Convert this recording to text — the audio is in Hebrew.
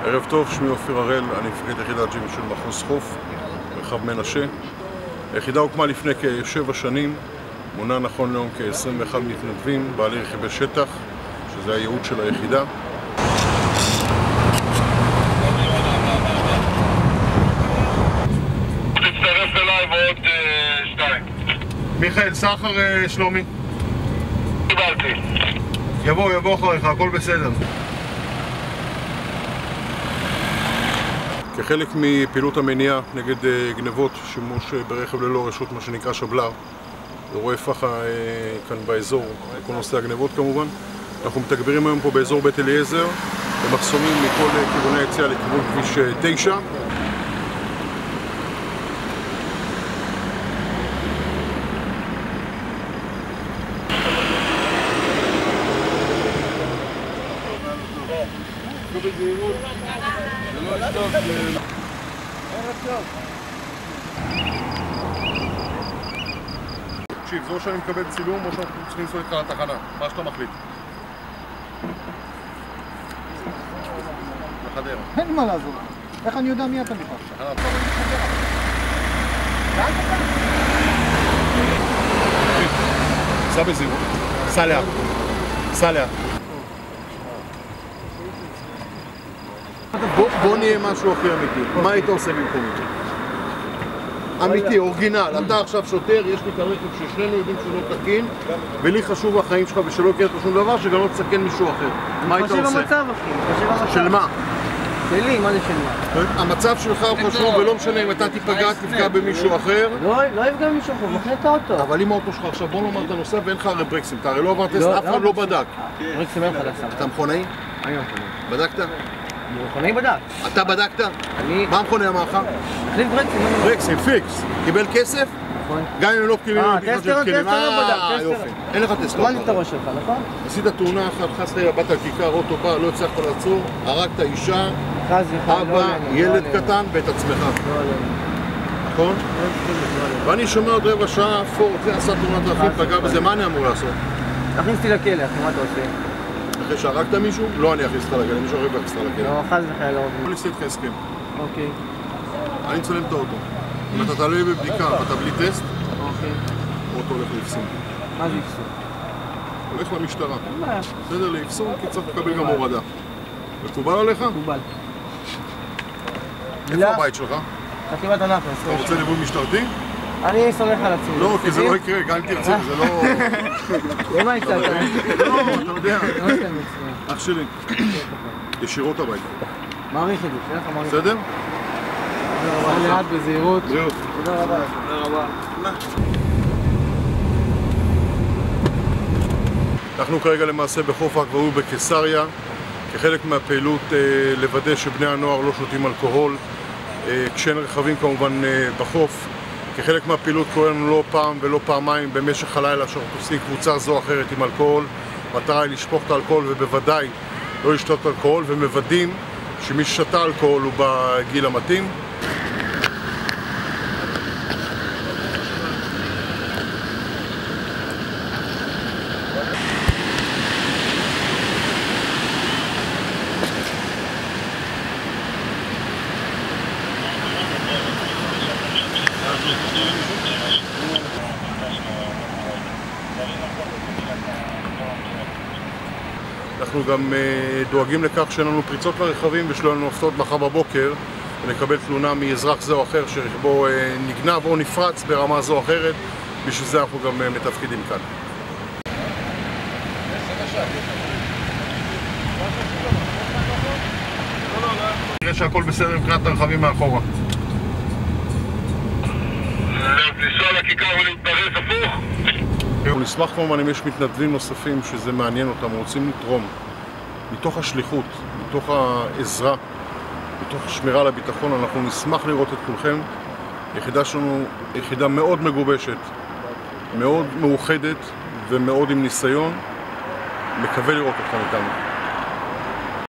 ערב טוב, שמי אופיר הראל, אני מפקד יחידת ג'ים של מחוז חוף, מרחב מנשה. היחידה הוקמה לפני כ7 שנים, מונה נכון להיום כ21 מתנדבים, בעלי רכיבי שטח, שזה הייעוד של היחידה. תצטרף אליי ועוד 2. מיכאל, סחר שלומי. קיבלתי. יבוא אחריך, הכל בסדר. כחלק מפעילות המניעה נגד גנבות, שימוש ברכב ללא רשות, מה שנקרא שבלר, אירועי פח"ע כאן באזור, כל נושא הגנבות כמובן. אנחנו מתגברים היום פה באזור בית אליעזר, במחסומים מכל כיווני היציאה לכיוון כביש 9. תקשיב, זו שאני מקבל צילום או שאנחנו צריכים לנסוע איתך לתחנה, מה שאתה מחליט. לחדרה. אין מה לעזור. איך אני יודע מי אתה בכלל? סע בזהירות. סע לאט. סע לאט. בוא נהיה משהו הכי אמיתי. מה היית עושה במקומי? אמיתי, אורגינל. אתה עכשיו שוטר, יש לי את הרכב ששנינו יודעים שהוא לא תקין, ולי חשוב החיים שלך ושלא יקרה שום דבר, שגם לא תסכן מישהו אחר. מה היית עושה? חושב המצב, אחי. של מה? שלי, מה זה של מה? המצב שלך הוא חשוב, ולא משנה אם אתה תיפגע, תפגע במישהו אחר. לא יפגע במישהו אחר, מחנה את האוטו. אבל אם האוטו שלך עכשיו, בוא נאמר, אתה נוסע ואין לך הרי ברקסים, אתה הרי לא עברת טסט, אף אחד לא בדק. ברקסים אין לך לסם. אתה מכונאי? אני מכונאי. בדקת? מכונאי בדק. אתה בדקת? אני... מה המכונאי אמר לך? החליף ברקסים. ברקסים, פיקס. קיבל כסף? נכון. גם אם הם לא קיבלו מבחינת של כלים. טסטר. יופי. אין לך טסטר. מה את הראש שלך, נכון? עשית תאונה אחת, חס וחלילה, באת לכיכר, אוטו בא, לא הצלחת לעצור, הרגת אישה, אבא, ילד קטן ואת עצמך. נכון? ואני שומע עוד רבע שעה, פורט, זה עשה תאונת דרכים, פגע בזה, מה אני אמור לעשות? תכניס אותי לכלא, אחי, מה אתה עושה? אחרי שהרגת מישהו? לא אני אכניס אותך לכלא, מישהו אחר יכניס אותך לכלא. לא, חס וחלילה לא עובדים. אני אעשה איתך הסכם. אוקיי. אני מצלם את האוטו. אם אתה תעלה בבדיקה ואתה בלי טסט, אוקיי. האוטו הולך לאפסום. מה זה יפסו? הולך למשטרה. אין בעיה. בסדר, לאפסום, כי צריך לקבל גם הורדה. מקובל עליך? מקובל. איפה הבית שלך? חטיבת הנחל. אתה רוצה ליווי משטרתי? אני סומך על עצמי. לא, כי זה לא יקרה, גם אם תרצה, זה לא... למה הצעת? לא, אתה יודע. אח שלי, ישירות הביתה. מעריך את זה, שיהיה לך מעריך. בסדר? לאט בזהירות. בריאות. תודה רבה. תודה רבה. אנחנו כרגע למעשה בחוף הגבעות בקיסריה, כחלק מהפעילות לוודא שבני הנוער לא שותים אלכוהול, כשאין רכבים כמובן בחוף. כחלק מהפעילות קורה לנו לא פעם ולא פעמיים במשך הלילה שאנחנו תופסים קבוצה זו או אחרת עם אלכוהול. מטרה היא לשפוך את האלכוהול ובוודאי לא לשתות אלכוהול, ומוודאים שמי ששתה אלכוהול הוא בגיל המתאים. אנחנו גם דואגים לכך שאין לנו פריצות לרכבים ושלא לנו הפתעות מחר בבוקר ונקבל תלונה מאזרח זה או אחר שרכבו נגנב או נפרץ ברמה זו או אחרת. בשביל זה אנחנו גם מתפקידים כאן. נראה שהכל בסדר מבחינת הרכבים מאחורה. לנסוע לכיכר ולהתברז הפוך? אנחנו נשמח כמובן אם יש מתנדבים נוספים שזה מעניין אותם, רוצים לתרום מתוך השליחות, מתוך העזרה, מתוך השמירה על הביטחון. אנחנו נשמח לראות את כולכם. היחידה שלנו יחידה מאוד מגובשת, מאוד מאוחדת ומאוד עם ניסיון. מקווה לראות אתכם איתנו.